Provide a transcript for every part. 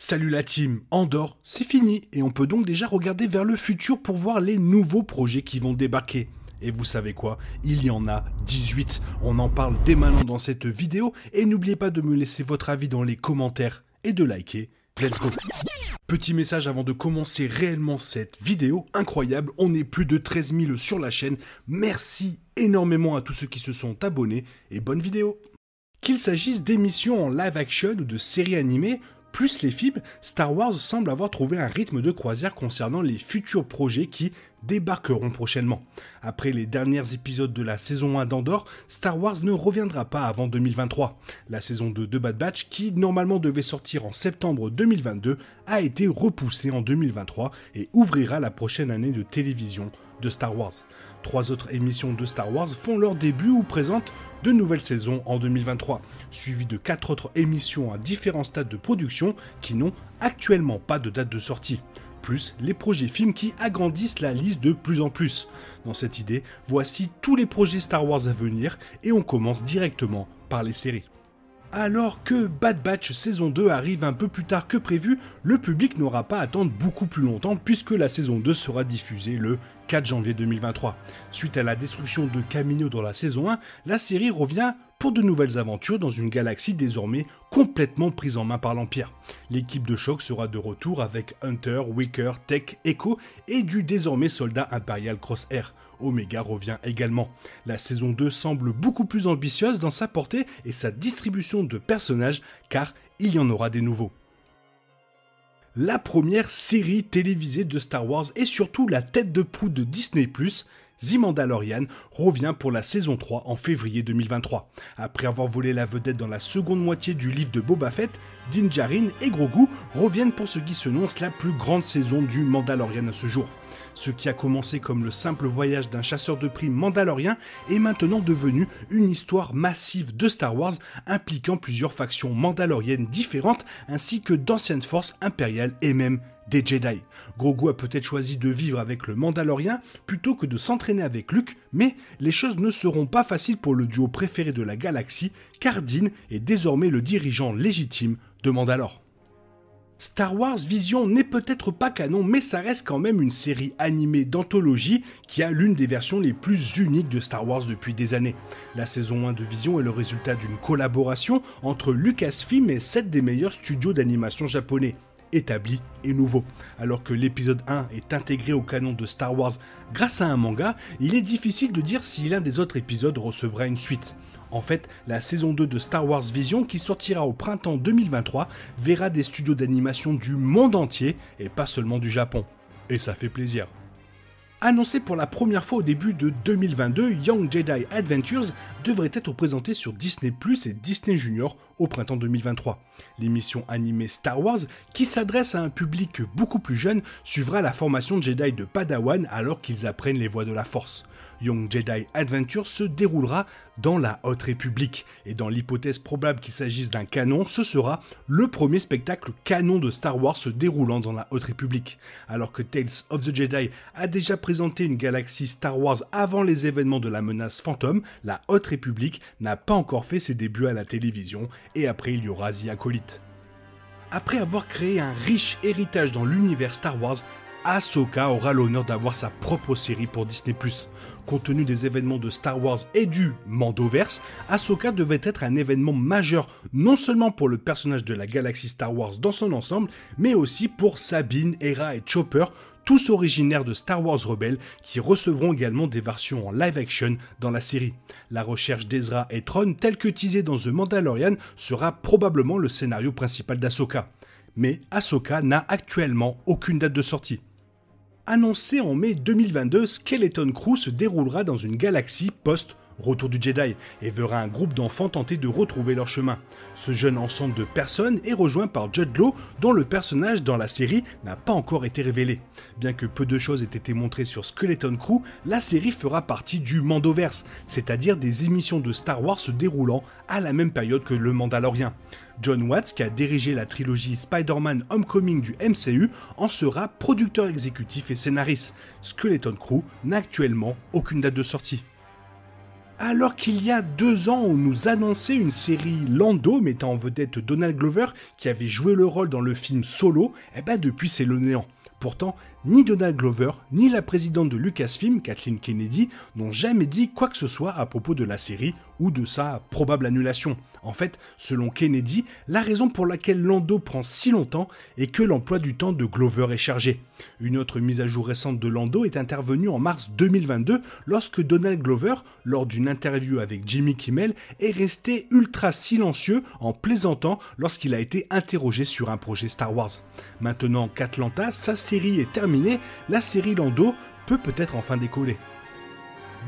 Salut la team, Andor, c'est fini et on peut donc déjà regarder vers le futur pour voir les nouveaux projets qui vont débarquer. Et vous savez quoi? Il y en a 18. On en parle dès maintenant dans cette vidéo et n'oubliez pas de me laisser votre avis dans les commentaires et de liker. Let's go! Petit message avant de commencer réellement cette vidéo incroyable, on est plus de 13 000 sur la chaîne. Merci énormément à tous ceux qui se sont abonnés et bonne vidéo! Qu'il s'agisse d'émissions en live action ou de séries animées, plus les films, Star Wars semble avoir trouvé un rythme de croisière concernant les futurs projets qui débarqueront prochainement. Après les derniers épisodes de la saison 1 d'Andor, Star Wars ne reviendra pas avant 2023. La saison 2 de Bad Batch, qui normalement devait sortir en septembre 2022, a été repoussée en 2023 et ouvrira la prochaine année de télévision de Star Wars. 3 autres émissions de Star Wars font leur début ou présentent de nouvelles saisons en 2023, suivies de 4 autres émissions à différents stades de production qui n'ont actuellement pas de date de sortie, plus les projets films qui agrandissent la liste de plus en plus. Dans cette idée, voici tous les projets Star Wars à venir et on commence directement par les séries. Alors que Bad Batch saison 2 arrive un peu plus tard que prévu, le public n'aura pas à attendre beaucoup plus longtemps puisque la saison 2 sera diffusée le 4 janvier 2023. Suite à la destruction de Kamino dans la saison 1, la série revient pour de nouvelles aventures dans une galaxie désormais complètement prise en main par l'Empire. L'équipe de choc sera de retour avec Hunter, Wicker, Tech, Echo et du désormais soldat impérial Crosshair. Omega revient également. La saison 2 semble beaucoup plus ambitieuse dans sa portée et sa distribution de personnages car il y en aura des nouveaux. La première série télévisée de Star Wars et surtout la tête de proue de Disney+, The Mandalorian, revient pour la saison 3 en février 2023. Après avoir volé la vedette dans la seconde moitié du livre de Boba Fett, Din Djarin et Grogu reviennent pour ce qui s'annonce la plus grande saison du Mandalorian à ce jour. Ce qui a commencé comme le simple voyage d'un chasseur de primes mandalorien est maintenant devenu une histoire massive de Star Wars impliquant plusieurs factions mandaloriennes différentes ainsi que d'anciennes forces impériales et même des Jedi. Grogu a peut-être choisi de vivre avec le Mandalorien plutôt que de s'entraîner avec Luke, mais les choses ne seront pas faciles pour le duo préféré de la galaxie, car Din est désormais le dirigeant légitime de Mandalore. Star Wars Vision n'est peut-être pas canon, mais ça reste quand même une série animée d'anthologie qui a l'une des versions les plus uniques de Star Wars depuis des années. La saison 1 de Vision est le résultat d'une collaboration entre Lucasfilm et 7 des meilleurs studios d'animation japonais, établis et nouveaux. Alors que l'épisode 1 est intégré au canon de Star Wars grâce à un manga, il est difficile de dire si l'un des autres épisodes recevra une suite. En fait, la saison 2 de Star Wars Vision, qui sortira au printemps 2023, verra des studios d'animation du monde entier et pas seulement du Japon. Et ça fait plaisir. Annoncé pour la première fois au début de 2022, Young Jedi Adventures devrait être présenté sur Disney+ et Disney Junior au printemps 2023. L'émission animée Star Wars, qui s'adresse à un public beaucoup plus jeune, suivra la formation de Jedi de Padawan alors qu'ils apprennent les voies de la Force. Young Jedi Adventures se déroulera dans la Haute République, et dans l'hypothèse probable qu'il s'agisse d'un canon, ce sera le premier spectacle canon de Star Wars se déroulant dans la Haute République. Alors que Tales of the Jedi a déjà présenté une galaxie Star Wars avant les événements de la menace fantôme, la Haute République n'a pas encore fait ses débuts à la télévision, et après il y aura The Acolyte. Après avoir créé un riche héritage dans l'univers Star Wars, Ahsoka aura l'honneur d'avoir sa propre série pour Disney+. Compte tenu des événements de Star Wars et du Mandoverse, Ahsoka devait être un événement majeur non seulement pour le personnage de la galaxie Star Wars dans son ensemble, mais aussi pour Sabine, Hera et Chopper, tous originaires de Star Wars Rebels, qui recevront également des versions en live action dans la série. La recherche d'Ezra et Thrawn, telle que teasée dans The Mandalorian, sera probablement le scénario principal d'Ahsoka. Mais Ahsoka n'a actuellement aucune date de sortie. Annoncé en mai 2022, Skeleton Crew se déroulera dans une galaxie post-Retour du Jedi et verra un groupe d'enfants tenter de retrouver leur chemin. Ce jeune ensemble de personnes est rejoint par Jude Law, dont le personnage dans la série n'a pas encore été révélé. Bien que peu de choses aient été montrées sur Skeleton Crew, la série fera partie du Mandoverse, c'est-à-dire des émissions de Star Wars se déroulant à la même période que le Mandalorien. John Watts, qui a dirigé la trilogie Spider-Man Homecoming du MCU, en sera producteur exécutif et scénariste. Skeleton Crew n'a actuellement aucune date de sortie. Alors qu'il y a 2 ans, on nous annonçait une série Lando mettant en vedette Donald Glover qui avait joué le rôle dans le film Solo, et depuis c'est le néant. Pourtant, ni Donald Glover, ni la présidente de Lucasfilm, Kathleen Kennedy, n'ont jamais dit quoi que ce soit à propos de la série ou de sa probable annulation. En fait, selon Kennedy, la raison pour laquelle Lando prend si longtemps est que l'emploi du temps de Glover est chargé. Une autre mise à jour récente de Lando est intervenue en mars 2022 lorsque Donald Glover, lors d'une interview avec Jimmy Kimmel, est resté ultra silencieux en plaisantant lorsqu'il a été interrogé sur un projet Star Wars. Maintenant qu'Atlanta, sa série est terminée, la série Lando peut peut-être enfin décoller.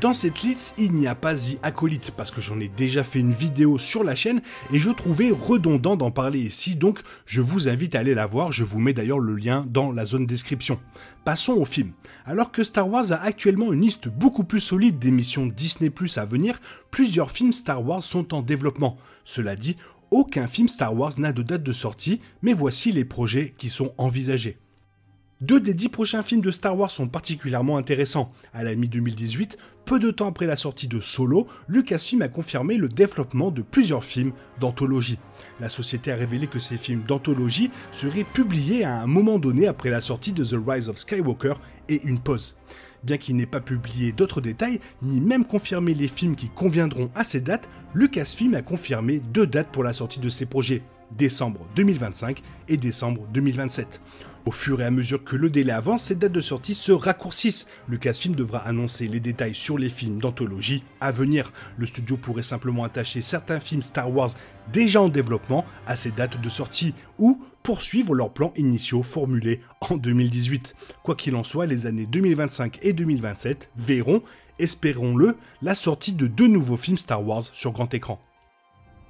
Dans cette liste, il n'y a pas The Acolyte parce que j'en ai déjà fait une vidéo sur la chaîne et je trouvais redondant d'en parler ici, donc je vous invite à aller la voir, je vous mets d'ailleurs le lien dans la zone description. Passons au film. Alors que Star Wars a actuellement une liste beaucoup plus solide d'émissions Disney+ à venir, plusieurs films Star Wars sont en développement. Cela dit, aucun film Star Wars n'a de date de sortie, mais voici les projets qui sont envisagés. 2 des 10 prochains films de Star Wars sont particulièrement intéressants. À la mi-2018, peu de temps après la sortie de Solo, Lucasfilm a confirmé le développement de plusieurs films d'anthologie. La société a révélé que ces films d'anthologie seraient publiés à un moment donné après la sortie de The Rise of Skywalker et une pause. Bien qu'il n'ait pas publié d'autres détails, ni même confirmé les films qui conviendront à ces dates, Lucasfilm a confirmé 2 dates pour la sortie de ces projets, décembre 2025 et décembre 2027. Au fur et à mesure que le délai avance, ces dates de sortie se raccourcissent. Lucasfilm devra annoncer les détails sur les films d'anthologie à venir. Le studio pourrait simplement attacher certains films Star Wars déjà en développement à ces dates de sortie ou poursuivre leurs plans initiaux formulés en 2018. Quoi qu'il en soit, les années 2025 et 2027 verront, espérons-le, la sortie de 2 nouveaux films Star Wars sur grand écran.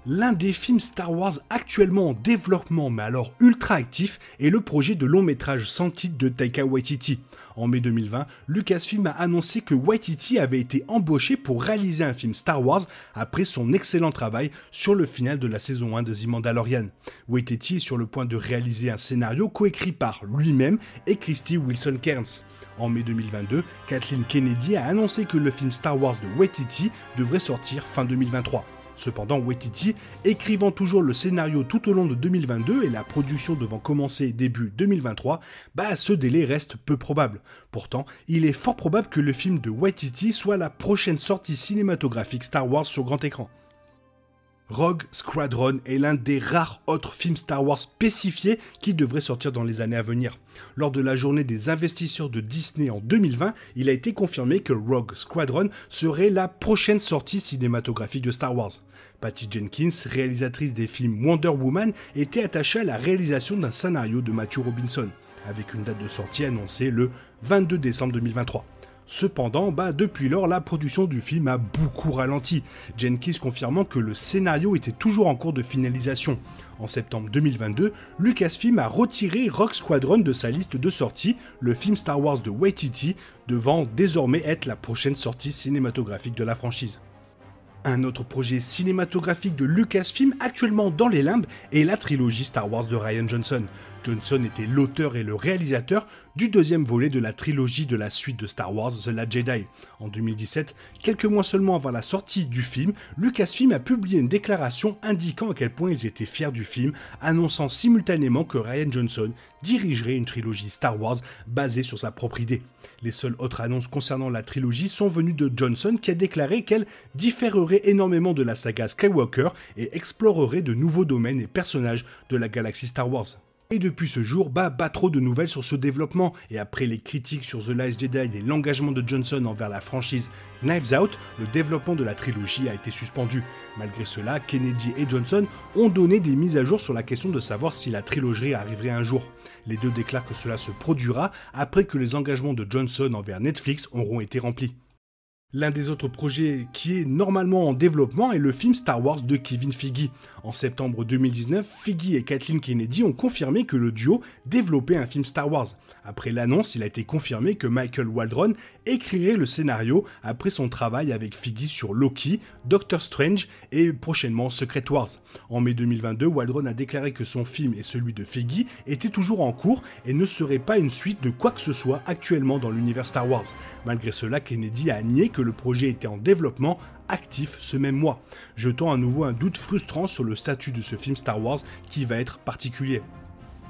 L'un des films Star Wars actuellement en développement, mais alors ultra actif, est le projet de long métrage sans titre de Taika Waititi. En mai 2020, Lucasfilm a annoncé que Waititi avait été embauché pour réaliser un film Star Wars après son excellent travail sur le final de la saison 1 de The Mandalorian. Waititi est sur le point de réaliser un scénario coécrit par lui-même et Krysty Wilson-Cairns. En mai 2022, Kathleen Kennedy a annoncé que le film Star Wars de Waititi devrait sortir fin 2023. Cependant, Waititi, écrivant toujours le scénario tout au long de 2022 et la production devant commencer début 2023, ce délai reste peu probable. Pourtant, il est fort probable que le film de Waititi soit la prochaine sortie cinématographique Star Wars sur grand écran. Rogue Squadron est l'un des rares autres films Star Wars spécifiés qui devraient sortir dans les années à venir. Lors de la journée des investisseurs de Disney en 2020, il a été confirmé que Rogue Squadron serait la prochaine sortie cinématographique de Star Wars. Patty Jenkins, réalisatrice des films Wonder Woman, était attachée à la réalisation d'un scénario de Matthew Robinson, avec une date de sortie annoncée le 22 décembre 2023. Cependant, depuis lors, la production du film a beaucoup ralenti, Jenkins confirmant que le scénario était toujours en cours de finalisation. En septembre 2022, Lucasfilm a retiré Rogue Squadron de sa liste de sorties, le film Star Wars de Waititi devant désormais être la prochaine sortie cinématographique de la franchise. Un autre projet cinématographique de Lucasfilm actuellement dans les limbes est la trilogie Star Wars de Rian Johnson. Johnson était l'auteur et le réalisateur du 2e volet de la trilogie de la suite de Star Wars, The Last Jedi. En 2017, quelques mois seulement avant la sortie du film, Lucasfilm a publié une déclaration indiquant à quel point ils étaient fiers du film, annonçant simultanément que Rian Johnson dirigerait une trilogie Star Wars basée sur sa propre idée. Les seules autres annonces concernant la trilogie sont venues de Johnson qui a déclaré qu'elle différerait énormément de la saga Skywalker et explorerait de nouveaux domaines et personnages de la galaxie Star Wars. Et depuis ce jour, pas trop de nouvelles sur ce développement, et après les critiques sur The Last Jedi et l'engagement de Johnson envers la franchise Knives Out, le développement de la trilogie a été suspendu. Malgré cela, Kennedy et Johnson ont donné des mises à jour sur la question de savoir si la trilogie arriverait un jour. Les deux déclarent que cela se produira après que les engagements de Johnson envers Netflix auront été remplis. L'un des autres projets qui est normalement en développement est le film Star Wars de Kevin Feige. En septembre 2019, Feige et Kathleen Kennedy ont confirmé que le duo développait un film Star Wars. Après l'annonce, il a été confirmé que Michael Waldron écrirait le scénario après son travail avec Feige sur Loki, Doctor Strange et prochainement Secret Wars. En mai 2022, Waldron a déclaré que son film et celui de Feige étaient toujours en cours et ne seraient pas une suite de quoi que ce soit actuellement dans l'univers Star Wars. Malgré cela, Kennedy a nié que le projet était en développement actif ce même mois, jetant à nouveau un doute frustrant sur le statut de ce film Star Wars qui va être particulier.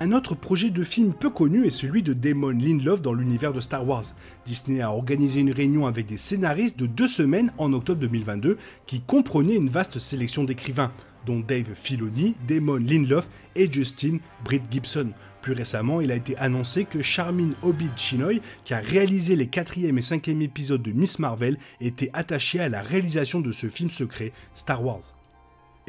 Un autre projet de film peu connu est celui de Damon Lindelof dans l'univers de Star Wars. Disney a organisé une réunion avec des scénaristes de 2 semaines en octobre 2022 qui comprenait une vaste sélection d'écrivains, dont Dave Filoni, Damon Lindelof et Justin Britt Gibson. Plus récemment, il a été annoncé que Charmin Obi-Chinoy, qui a réalisé les 4e et 5e épisodes de Miss Marvel, était attaché à la réalisation de ce film secret Star Wars.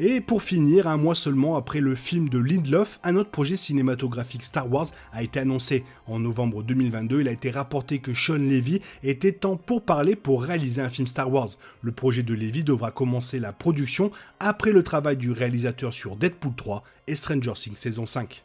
Et pour finir, un mois seulement après le film de Lindelof, un autre projet cinématographique Star Wars a été annoncé. En novembre 2022, il a été rapporté que Sean Levy était en pourparlers pour réaliser un film Star Wars. Le projet de Levy devra commencer la production après le travail du réalisateur sur Deadpool 3 et Stranger Things saison 5.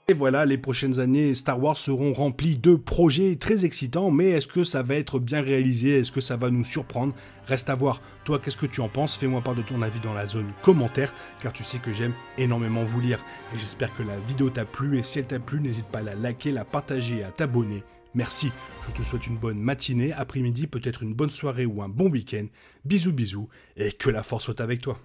Et voilà, les prochaines années Star Wars seront remplies de projets très excitants, mais est-ce que ça va être bien réalisé? Est-ce que ça va nous surprendre? Reste à voir. Toi, qu'est-ce que tu en penses? Fais-moi part de ton avis dans la zone commentaire, car tu sais que j'aime énormément vous lire. Et j'espère que la vidéo t'a plu, et si elle t'a plu, n'hésite pas à la liker, la partager et à t'abonner. Merci, je te souhaite une bonne matinée, après-midi, peut-être une bonne soirée ou un bon week-end. Bisous bisous, et que la force soit avec toi.